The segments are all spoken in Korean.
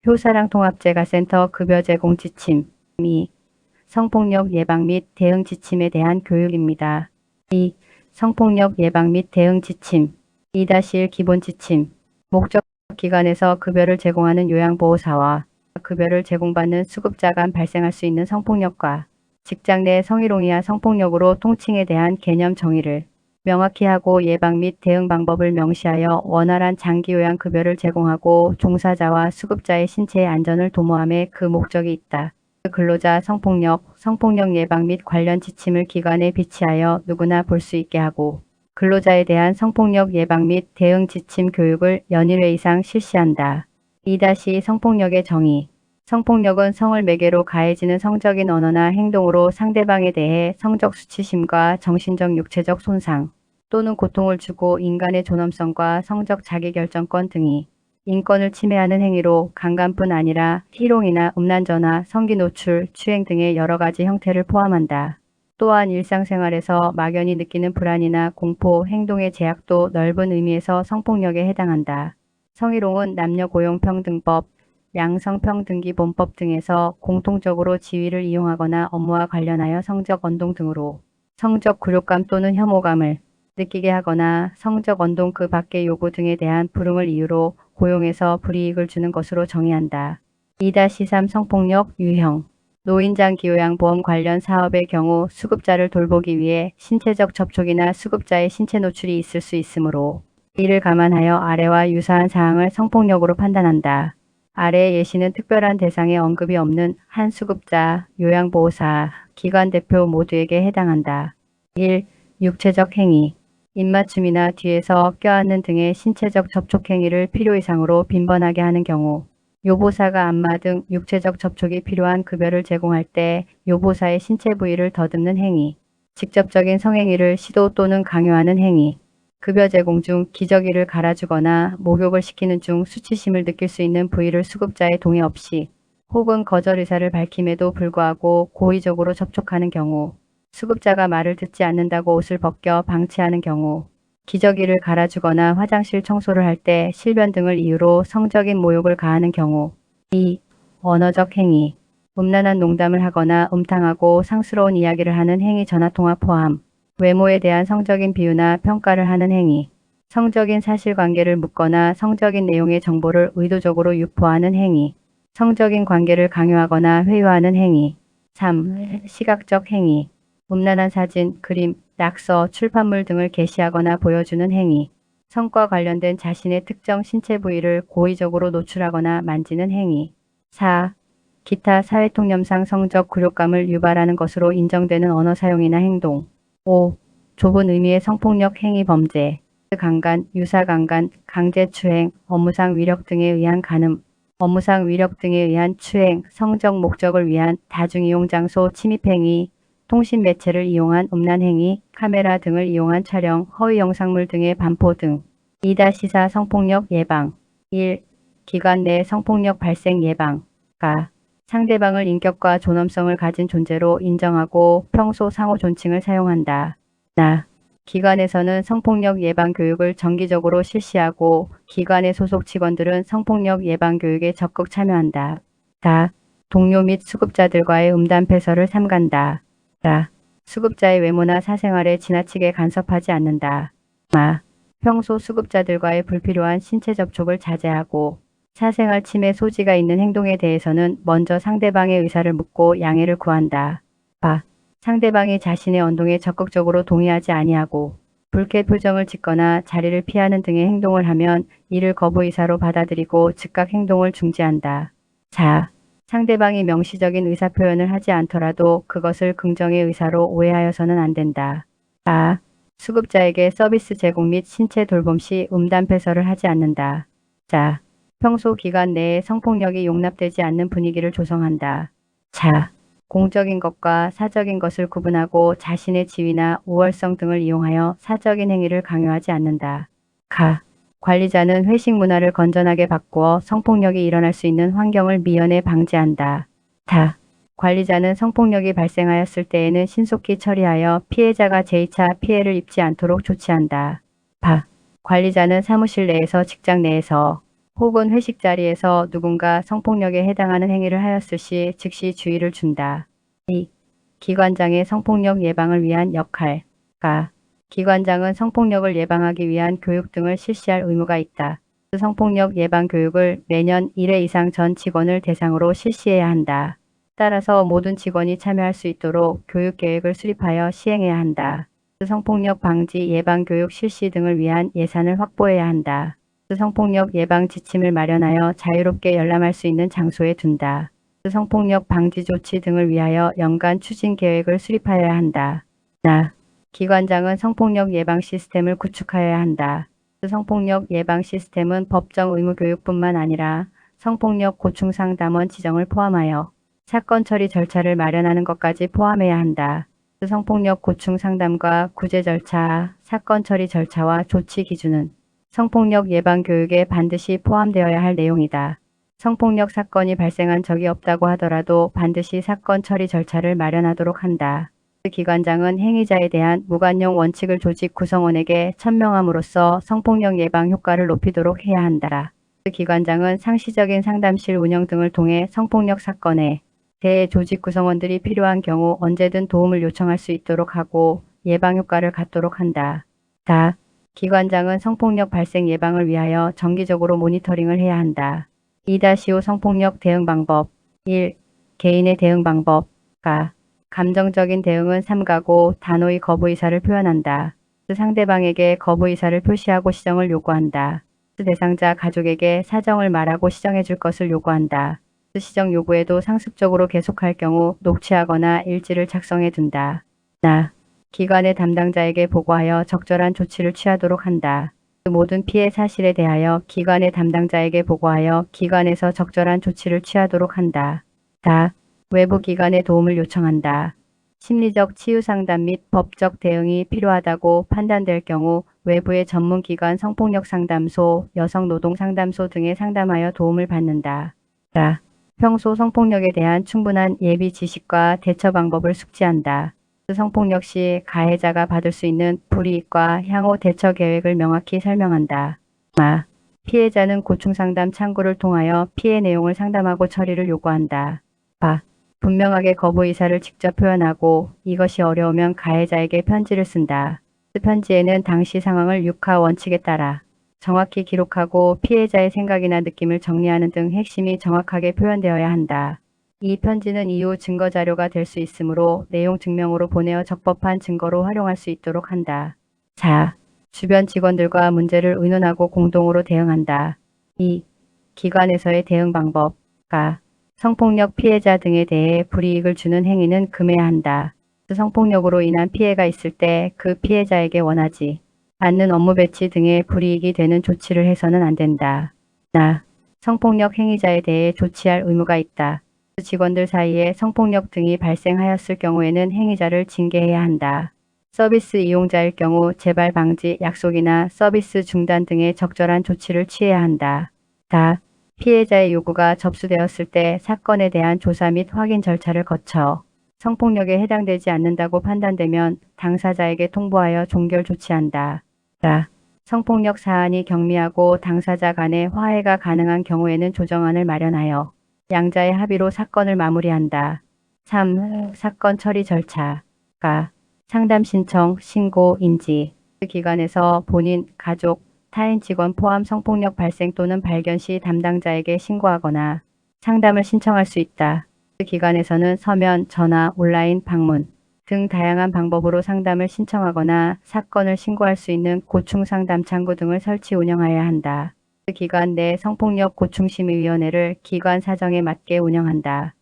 효사랑통합재가센터 급여 제공 지침. 2. 성폭력 예방 및 대응 지침에 대한 교육입니다. 2. 성폭력 예방 및 대응 지침. 2-1 기본 지침. 목적 기관에서 급여를 제공하는 요양보호사와 급여를 제공받는 수급자 간 발생할 수 있는 성폭력과 직장 내 성희롱이나 성폭력으로 통칭에 대한 개념 정의를 명확히 하고 예방 및 대응 방법을 명시하여 원활한 장기요양 급여를 제공하고 종사자와 수급자의 신체의 안전을 도모함에 그 목적이 있다. 근로자 성폭력 예방 및 관련 지침을 기관에 비치하여 누구나 볼 수 있게 하고 근로자에 대한 성폭력 예방 및 대응 지침 교육을 연일 회 이상 실시한다. 2-2 성폭력의 정의. 성폭력은 성을 매개로 가해지는 성적인 언어나 행동으로 상대방에 대해 성적 수치심과 정신적 육체적 손상 또는 고통을 주고 인간의 존엄성과 성적 자기결정권 등이 인권을 침해하는 행위로 강간뿐 아니라 희롱이나 음란전화, 성기 노출, 추행 등의 여러 가지 형태를 포함한다. 또한 일상생활에서 막연히 느끼는 불안이나 공포, 행동의 제약도 넓은 의미에서 성폭력에 해당한다. 성희롱은 남녀고용평등법, 양성평등기본법 등에서 공통적으로 지위를 이용하거나 업무와 관련하여 성적 언동 등으로 성적 굴욕감 또는 혐오감을 느끼게 하거나 성적 언동 그 밖의 요구 등에 대한 불응을 이유로 고용에서 불이익을 주는 것으로 정의한다. 2-3 성폭력 유형. 노인장기요양보험 관련 사업의 경우 수급자를 돌보기 위해 신체적 접촉이나 수급자의 신체 노출이 있을 수 있으므로 이를 감안하여 아래와 유사한 사항을 성폭력으로 판단한다. 아래의 예시는 특별한 대상에 언급이 없는 한 수급자, 요양보호사, 기관 대표 모두에게 해당한다. 1. 육체적 행위. 입맞춤이나 뒤에서 껴안는 등의 신체적 접촉 행위를 필요 이상으로 빈번하게 하는 경우 요보사가 안마 등 육체적 접촉이 필요한 급여를 제공할 때 요보사의 신체 부위를 더듬는 행위, 직접적인 성행위를 시도 또는 강요하는 행위, 급여 제공 중 기저귀를 갈아주거나 목욕을 시키는 중 수치심을 느낄 수 있는 부위를 수급자의 동의 없이 혹은 거절 의사를 밝힘에도 불구하고 고의적으로 접촉하는 경우, 수급자가 말을 듣지 않는다고 옷을 벗겨 방치하는 경우, 기저귀를 갈아주거나 화장실 청소를 할 때 실변 등을 이유로 성적인 모욕을 가하는 경우. 2. 언어적 행위. 음란한 농담을 하거나 음탕하고 상스러운 이야기를 하는 행위 전화통화 포함. 외모에 대한 성적인 비유나 평가를 하는 행위. 성적인 사실관계를 묻거나 성적인 내용의 정보를 의도적으로 유포하는 행위. 성적인 관계를 강요하거나 회유하는 행위. 3. 시각적 행위. 음란한 사진, 그림, 낙서, 출판물 등을 게시하거나 보여주는 행위. 성과 관련된 자신의 특정 신체 부위를 고의적으로 노출하거나 만지는 행위. 4. 기타 사회통념상 성적 굴욕감을 유발하는 것으로 인정되는 언어 사용이나 행동. 5. 좁은 의미의 성폭력 행위 범죄. 강간, 유사강간, 강제추행, 업무상 위력 등에 의한 간음, 업무상 위력 등에 의한 추행, 성적 목적을 위한 다중이용 장소 침입행위, 통신 매체를 이용한 음란행위, 카메라 등을 이용한 촬영, 허위 영상물 등의 반포 등. 2-4 성폭력 예방. 1. 기관 내 성폭력 발생 예방. 가. 상대방을 인격과 존엄성을 가진 존재로 인정하고 평소 상호 존칭을 사용한다. 나. 기관에서는 성폭력 예방 교육을 정기적으로 실시하고 기관의 소속 직원들은 성폭력 예방 교육에 적극 참여한다. 다. 동료 및 수급자들과의 음담패설을 삼간다. 라. 수급자의 외모나 사생활에 지나치게 간섭하지 않는다. 마. 평소 수급자들과의 불필요한 신체 접촉을 자제하고 사생활 침해 소지가 있는 행동에 대해서는 먼저 상대방의 의사를 묻고 양해를 구한다. 바. 상대방이 자신의 언동에 적극적으로 동의하지 아니하고 불쾌 표정을 짓거나 자리를 피하는 등의 행동을 하면 이를 거부 의사로 받아들이고 즉각 행동을 중지한다. 4. 상대방이 명시적인 의사표현을 하지 않더라도 그것을 긍정의 의사로 오해하여서는 안 된다. 4. 수급자에게 서비스 제공 및 신체 돌봄 시 음담패설을 하지 않는다. 자. 평소 기관 내에 성폭력이 용납되지 않는 분위기를 조성한다. 자. 공적인 것과 사적인 것을 구분하고 자신의 지위나 우월성 등을 이용하여 사적인 행위를 강요하지 않는다. 가. 관리자는 회식 문화를 건전하게 바꾸어 성폭력이 일어날 수 있는 환경을 미연에 방지한다. 다. 관리자는 성폭력이 발생하였을 때에는 신속히 처리하여 피해자가 제2차 피해를 입지 않도록 조치한다. 바. 관리자는 사무실 내에서 직장 내에서 혹은 회식 자리에서 누군가 성폭력에 해당하는 행위를 하였을 시 즉시 주의를 준다. 2. 기관장의 성폭력 예방을 위한 역할. 가. 기관장은 성폭력을 예방하기 위한 교육 등을 실시할 의무가 있다. 성폭력 예방 교육을 매년 1회 이상 전 직원을 대상으로 실시해야 한다. 따라서 모든 직원이 참여할 수 있도록 교육 계획을 수립하여 시행해야 한다. 성폭력 방지 예방 교육 실시 등을 위한 예산을 확보해야 한다. 성폭력 예방 지침을 마련하여 자유롭게 열람할 수 있는 장소에 둔다. 성폭력 방지 조치 등을 위하여 연간 추진 계획을 수립하여야 한다. 기관장은 성폭력 예방 시스템을 구축하여야 한다. 성폭력 예방 시스템은 법정 의무 교육뿐만 아니라 성폭력 고충 상담원 지정을 포함하여 사건 처리 절차를 마련하는 것까지 포함해야 한다. 성폭력 고충 상담과 구제 절차, 사건 처리 절차와 조치 기준은 성폭력 예방 교육에 반드시 포함되어야 할 내용이다. 성폭력 사건이 발생한 적이 없다고 하더라도 반드시 사건 처리 절차를 마련하도록 한다. 기관장은 행위자에 대한 무관용 원칙을 조직 구성원에게 천명함으로써 성폭력 예방 효과를 높이도록 해야 한다. 기관장은 상시적인 상담실 운영 등을 통해 성폭력 사건에 대해 조직 구성원들이 필요한 경우 언제든 도움을 요청할 수 있도록 하고 예방 효과를 갖도록 한다. 기관장은 성폭력 발생 예방을 위하여 정기적으로 모니터링을 해야 한다. 2-5 성폭력 대응 방법 1. 개인의 대응 방법. 감정적인 대응은 삼가고 단호히 거부 의사를 표현한다. 상대방에게 거부 의사를 표시하고 시정을 요구한다. 대상자 가족에게 사정을 말하고 시정해 줄 것을 요구한다. 시정 요구에도 상습적으로 계속할 경우 녹취하거나 일지를 작성해 둔다. 기관의 담당자에게 보고하여 적절한 조치를 취하도록 한다. 모든 피해 사실에 대하여 기관의 담당자에게 보고하여 기관에서 적절한 조치를 취하도록 한다. 외부 기관의 도움을 요청한다. 심리적 치유 상담 및 법적 대응이 필요하다고 판단될 경우 외부의 전문기관 성폭력 상담소, 여성노동 상담소 등에 상담하여 도움을 받는다. 평소 성폭력에 대한 충분한 예비 지식과 대처 방법을 숙지한다. 성폭력 시 가해자가 받을 수 있는 불이익과 향후 대처 계획을 명확히 설명한다. 피해자는 고충상담 창구를 통하여 피해 내용을 상담하고 처리를 요구한다. 분명하게 거부 의사를 직접 표현하고 이것이 어려우면 가해자에게 편지를 쓴다. 편지에는 당시 상황을 6하 원칙에 따라 정확히 기록하고 피해자의 생각이나 느낌을 정리하는 등 핵심이 정확하게 표현되어야 한다. 이 편지는 이후 증거 자료가 될 수 있으므로 내용 증명으로 보내어 적법한 증거로 활용할 수 있도록 한다. 주변 직원들과 문제를 의논하고 공동으로 대응한다. 2. 기관에서의 대응 방법. 성폭력 피해자 등에 대해 불이익을 주는 행위는 금해야 한다. 성폭력으로 인한 피해가 있을 때 그 피해자에게 원하지 않는 업무 배치 등의 불이익이 되는 조치를 해서는 안 된다. 성폭력 행위자에 대해 조치할 의무가 있다. 직원들 사이에 성폭력 등이 발생하였을 경우에는 행위자를 징계해야 한다. 서비스 이용자일 경우 재발 방지 약속이나 서비스 중단 등의 적절한 조치를 취해야 한다. 피해자의 요구가 접수되었을 때 사건에 대한 조사 및 확인 절차를 거쳐 성폭력에 해당되지 않는다고 판단되면 당사자에게 통보하여 종결 조치한다. 성폭력 사안이 경미하고 당사자 간의 화해가 가능한 경우에는 조정안을 마련하여 양자의 합의로 사건을 마무리한다. 3. 사건 처리 절차. 상담 신청, 신고, 인지. 기관에서 본인, 가족, 타인 직원 포함 성폭력 발생 또는 발견 시 담당자에게 신고하거나 상담을 신청할 수 있다. 기관에서는 서면, 전화, 온라인, 방문 등 다양한 방법으로 상담을 신청하거나 사건을 신고할 수 있는 고충상담 창구 등을 설치 운영하여야 한다. 기관 내 성폭력 고충심의위원회를 기관 사정에 맞게 운영한다.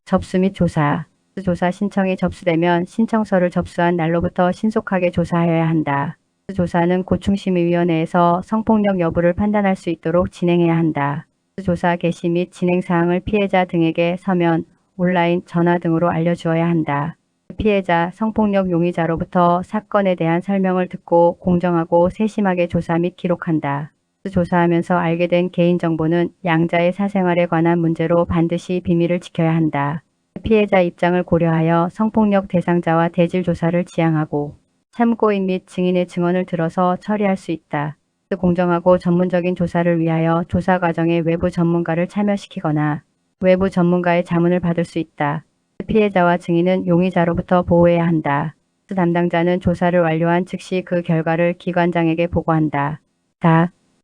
접수 및 조사. 조사 신청이 접수되면 신청서를 접수한 날로부터 신속하게 조사하여야 한다. 조사는 고충심의위원회에서 성폭력 여부를 판단할 수 있도록 진행해야 한다. 조사 개시 및 진행 사항을 피해자 등에게 서면, 온라인, 전화 등으로 알려주어야 한다. 피해자, 성폭력 용의자로부터 사건에 대한 설명을 듣고 공정하고 세심하게 조사 및 기록한다. 조사하면서 알게 된 개인정보는 양자의 사생활에 관한 문제로 반드시 비밀을 지켜야 한다. 피해자 입장을 고려하여 성폭력 대상자와 대질 조사를 지향하고 참고인 및 증인의 증언을 들어서 처리할 수 있다. 공정하고 전문적인 조사를 위하여 조사 과정에 외부 전문가를 참여시키거나 외부 전문가의 자문을 받을 수 있다. 피해자와 증인은 용의자로부터 보호해야 한다. 담당자는 조사를 완료한 즉시 그 결과를 기관장에게 보고한다.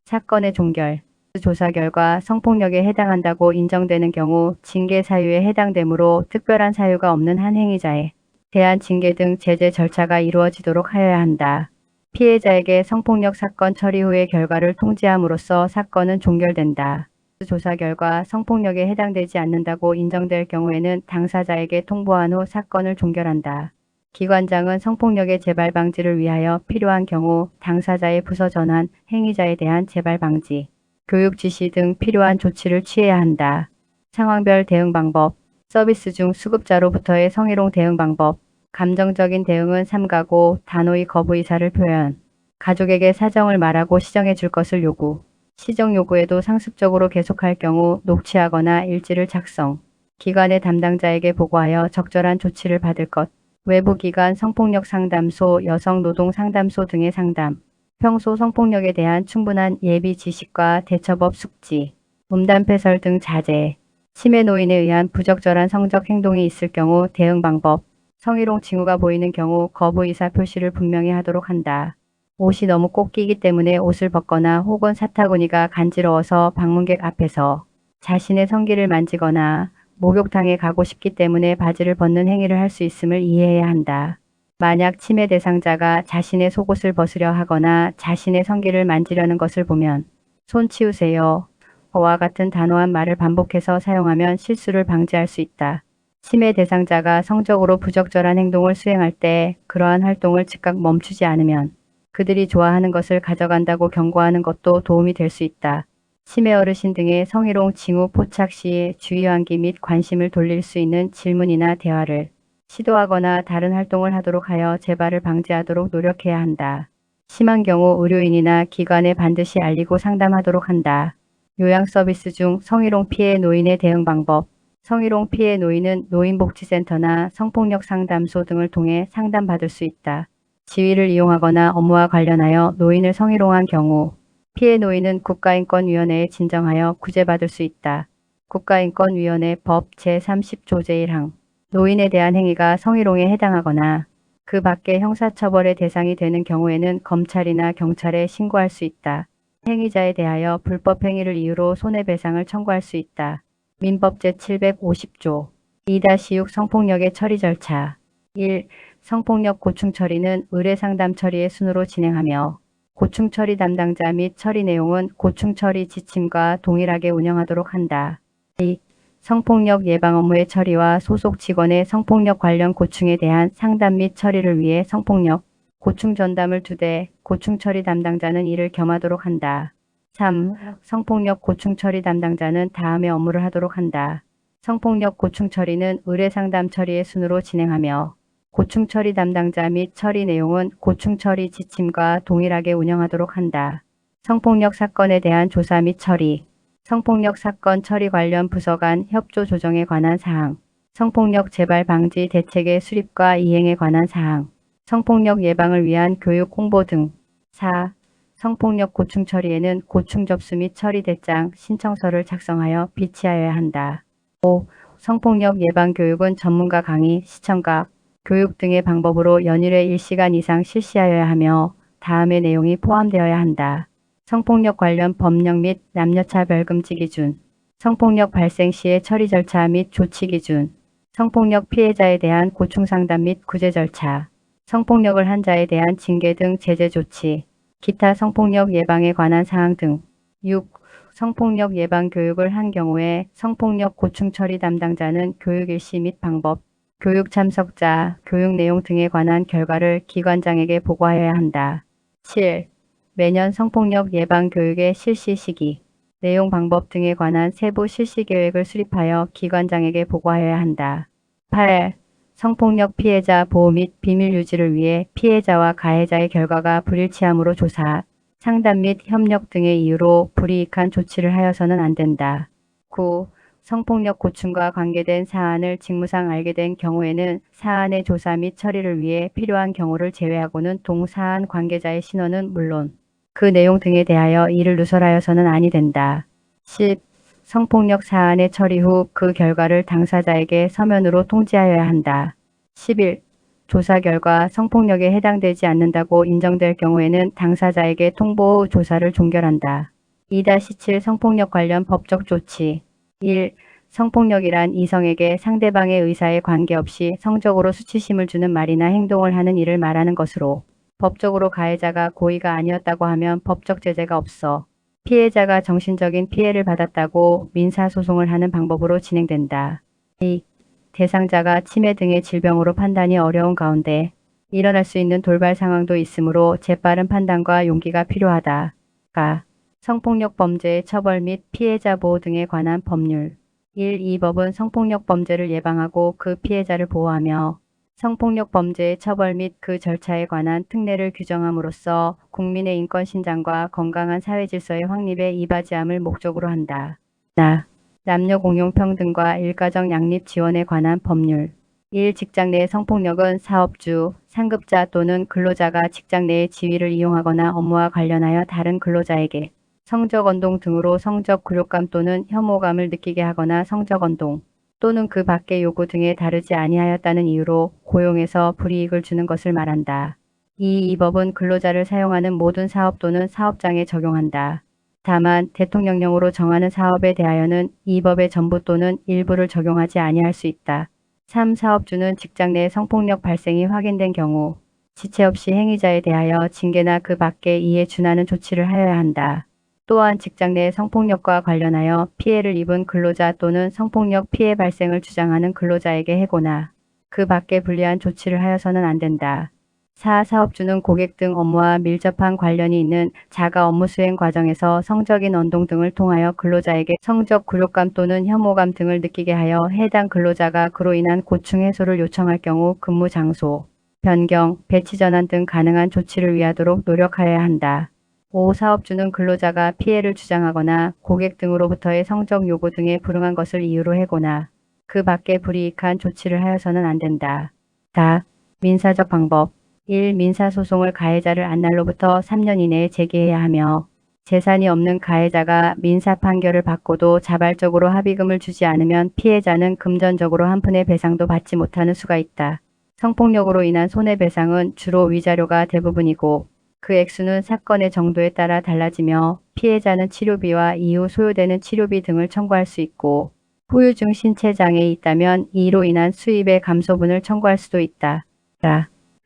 사건의 종결. 조사 결과 성폭력에 해당한다고 인정되는 경우 징계 사유에 해당되므로 특별한 사유가 없는 한 행위자에 대한 징계 등 제재 절차가 이루어지도록 하여야 한다. 피해자에게 성폭력 사건 처리 후의 결과를 통지함으로써 사건은 종결된다. 조사 결과 성폭력에 해당되지 않는다고 인정될 경우에는 당사자에게 통보한 후 사건을 종결한다. 기관장은 성폭력의 재발 방지를 위하여 필요한 경우 당사자의 부서 전환, 행위자에 대한 재발 방지, 교육 지시 등 필요한 조치를 취해야 한다. 상황별 대응 방법. 서비스 중 수급자로부터의 성희롱 대응 방법. 감정적인 대응은 삼가고 단호히 거부 의사를 표현. 가족에게 사정을 말하고 시정해 줄 것을 요구. 시정 요구에도 상습적으로 계속할 경우 녹취하거나 일지를 작성. 기관의 담당자에게 보고하여 적절한 조치를 받을 것. 외부기관 성폭력 상담소, 여성노동상담소 등의 상담. 평소 성폭력에 대한 충분한 예비 지식과 대처법 숙지. 음담패설 등 자제. 치매 노인에 의한 부적절한 성적 행동이 있을 경우 대응 방법. 성희롱 징후가 보이는 경우 거부 의사 표시를 분명히 하도록 한다. 옷이 너무 꼭 끼기 때문에 옷을 벗거나 혹은 사타구니가 간지러워서 방문객 앞에서 자신의 성기를 만지거나 목욕탕에 가고 싶기 때문에 바지를 벗는 행위를 할 수 있음을 이해해야 한다. 만약 치매 대상자가 자신의 속옷을 벗으려 하거나 자신의 성기를 만지려는 것을 보면 손 치우세요. 와 같은 단호한 말을 반복해서 사용하면 실수를 방지할 수 있다. 치매 대상자가 성적으로 부적절한 행동을 수행할 때 그러한 활동을 즉각 멈추지 않으면 그들이 좋아하는 것을 가져간다고 경고하는 것도 도움이 될 수 있다. 치매 어르신 등의 성희롱 징후 포착 시 주의환기 및 관심을 돌릴 수 있는 질문이나 대화를 시도하거나 다른 활동을 하도록 하여 재발을 방지하도록 노력해야 한다. 심한 경우 의료인이나 기관에 반드시 알리고 상담하도록 한다. 요양 서비스 중 성희롱 피해 노인의 대응 방법. 성희롱 피해 노인은 노인복지센터나 성폭력 상담소 등을 통해 상담받을 수 있다. 지위를 이용하거나 업무와 관련하여 노인을 성희롱한 경우 피해 노인은 국가인권위원회에 진정하여 구제받을 수 있다. 국가인권위원회 법 제30조 제1항. 노인에 대한 행위가 성희롱에 해당하거나 그 밖에 형사처벌의 대상이 되는 경우에는 검찰이나 경찰에 신고할 수 있다. 행위자에 대하여 불법 행위를 이유로 손해배상을 청구할 수 있다. 민법 제750조 2-6 성폭력의 처리 절차. 1. 성폭력 고충 처리는 의뢰상담 처리의 순으로 진행하며 고충 처리 담당자 및 처리 내용은 고충 처리 지침과 동일하게 운영하도록 한다. 2. 성폭력 예방 업무의 처리와 소속 직원의 성폭력 관련 고충에 대한 상담 및 처리를 위해 성폭력 고충 전담을 2대 고충 처리 담당자는 이를 겸하도록 한다. 3. 성폭력 고충 처리 담당자는 다음의 업무를 하도록 한다. 성폭력 고충 처리는 의뢰상담 처리의 순으로 진행하며 고충 처리 담당자 및 처리 내용은 고충 처리 지침과 동일하게 운영하도록 한다. 성폭력 사건에 대한 조사 및 처리. 성폭력 사건 처리 관련 부서 간 협조 조정에 관한 사항. 성폭력 재발 방지 대책의 수립과 이행에 관한 사항. 성폭력 예방을 위한 교육 홍보 등. 4. 성폭력 고충 처리에는 고충 접수 및 처리 대장 신청서를 작성하여 비치하여야 한다. 5. 성폭력 예방 교육은 전문가 강의, 시청각, 교육 등의 방법으로 연일에 1시간 이상 실시하여야 하며 다음의 내용이 포함되어야 한다. 성폭력 관련 법령 및 남녀차별 금지 기준, 성폭력 발생 시의 처리 절차 및 조치 기준, 성폭력 피해자에 대한 고충 상담 및 구제 절차, 성폭력을 한 자에 대한 징계 등 제재 조치, 기타 성폭력 예방에 관한 사항 등. 6. 성폭력 예방 교육을 한 경우에 성폭력 고충 처리 담당자는 교육 일시 및 방법, 교육 참석자, 교육 내용 등에 관한 결과를 기관장에게 보고하여야 한다. 7. 매년 성폭력 예방 교육의 실시 시기, 내용 방법 등에 관한 세부 실시 계획을 수립하여 기관장에게 보고하여야 한다. 8. 성폭력 피해자 보호 및 비밀 유지를 위해 피해자와 가해자의 결과가 불일치하므로 조사, 상담 및 협력 등의 이유로 불이익한 조치를 하여서는 안 된다. 9. 성폭력 고충과 관계된 사안을 직무상 알게 된 경우에는 사안의 조사 및 처리를 위해 필요한 경우를 제외하고는 동사안 관계자의 신원은 물론 그 내용 등에 대하여 이를 누설하여서는 아니 된다. 10. 성폭력 사안의 처리 후 그 결과를 당사자에게 서면으로 통지하여야 한다. 11. 조사 결과 성폭력에 해당되지 않는다고 인정될 경우에는 당사자에게 통보 후 조사를 종결한다. 2-7 성폭력 관련 법적 조치 1. 성폭력이란 이성에게 상대방의 의사에 관계없이 성적으로 수치심을 주는 말이나 행동을 하는 일을 말하는 것으로 법적으로 가해자가 고의가 아니었다고 하면 법적 제재가 없어 피해자가 정신적인 피해를 받았다고 민사소송을 하는 방법으로 진행된다. 2. 대상자가 치매 등의 질병으로 판단이 어려운 가운데 일어날 수 있는 돌발 상황도 있으므로 재빠른 판단과 용기가 필요하다. 가. 성폭력 범죄의 처벌 및 피해자 보호 등에 관한 법률 1. 이 법은 성폭력 범죄를 예방하고 그 피해자를 보호하며 성폭력 범죄의 처벌 및 그 절차에 관한 특례를 규정함으로써 국민의 인권 신장과 건강한 사회 질서의 확립에 이바지함을 목적으로 한다. 남녀 공용 평등과 일가정 양립 지원에 관한 법률 1. 직장 내 성폭력은 사업주, 상급자 또는 근로자가 직장 내의 지위를 이용하거나 업무와 관련하여 다른 근로자에게 성적 언동 등으로 성적 굴욕감 또는 혐오감을 느끼게 하거나 성적 언동 또는 그 밖의 요구 등에 다르지 아니하였다는 이유로 고용에서 불이익을 주는 것을 말한다. 이 법은 근로자를 사용하는 모든 사업 또는 사업장에 적용한다. 다만 대통령령으로 정하는 사업에 대하여는 이 법의 전부 또는 일부를 적용하지 아니할 수 있다. 3. 사업주는 직장 내 성폭력 발생이 확인된 경우 지체 없이 행위자에 대하여 징계나 그 밖에 이에 준하는 조치를 하여야 한다. 또한 직장 내 성폭력과 관련하여 피해를 입은 근로자 또는 성폭력 피해 발생을 주장하는 근로자에게 해고나 그 밖에 불리한 조치를 하여서는 안 된다. 4. 사업주는 고객 등 업무와 밀접한 관련이 있는 자가 업무 수행 과정에서 성적인 언동 등을 통하여 근로자에게 성적 굴욕감 또는 혐오감 등을 느끼게 하여 해당 근로자가 그로 인한 고충 해소를 요청할 경우 근무 장소, 변경, 배치 전환 등 가능한 조치를 위하도록 노력하여야 한다. 5. 사업주는 근로자가 피해를 주장하거나 고객 등으로부터의 성적 요구 등에 불응한 것을 이유로 해고나 그 밖에 불이익한 조치를 하여서는 안 된다. 4. 민사적 방법 1. 민사소송을 가해자를 안날로부터 3년 이내에 제기해야 하며 재산이 없는 가해자가 민사 판결을 받고도 자발적으로 합의금을 주지 않으면 피해자는 금전적으로 한 푼의 배상도 받지 못하는 수가 있다. 성폭력으로 인한 손해배상은 주로 위자료가 대부분이고 그 액수는 사건의 정도에 따라 달라지며 피해자는 치료비와 이후 소요되는 치료비 등을 청구할 수 있고 후유증 신체장애이 있다면 이로 인한 수입의 감소분을 청구할 수도 있다.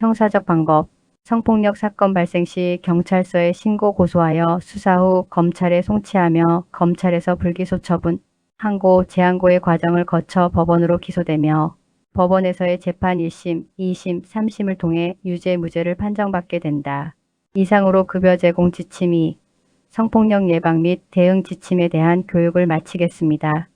형사적 방법 성폭력 사건 발생 시 경찰서에 신고 고소하여 수사 후 검찰에 송치하며 검찰에서 불기소 처분, 항고, 재항고의 과정을 거쳐 법원으로 기소되며 법원에서의 재판 1심, 2심, 3심을 통해 유죄, 무죄를 판정받게 된다. 이상으로 급여 제공 지침 2. 성폭력 예방 및 대응 지침에 대한 교육을 마치겠습니다.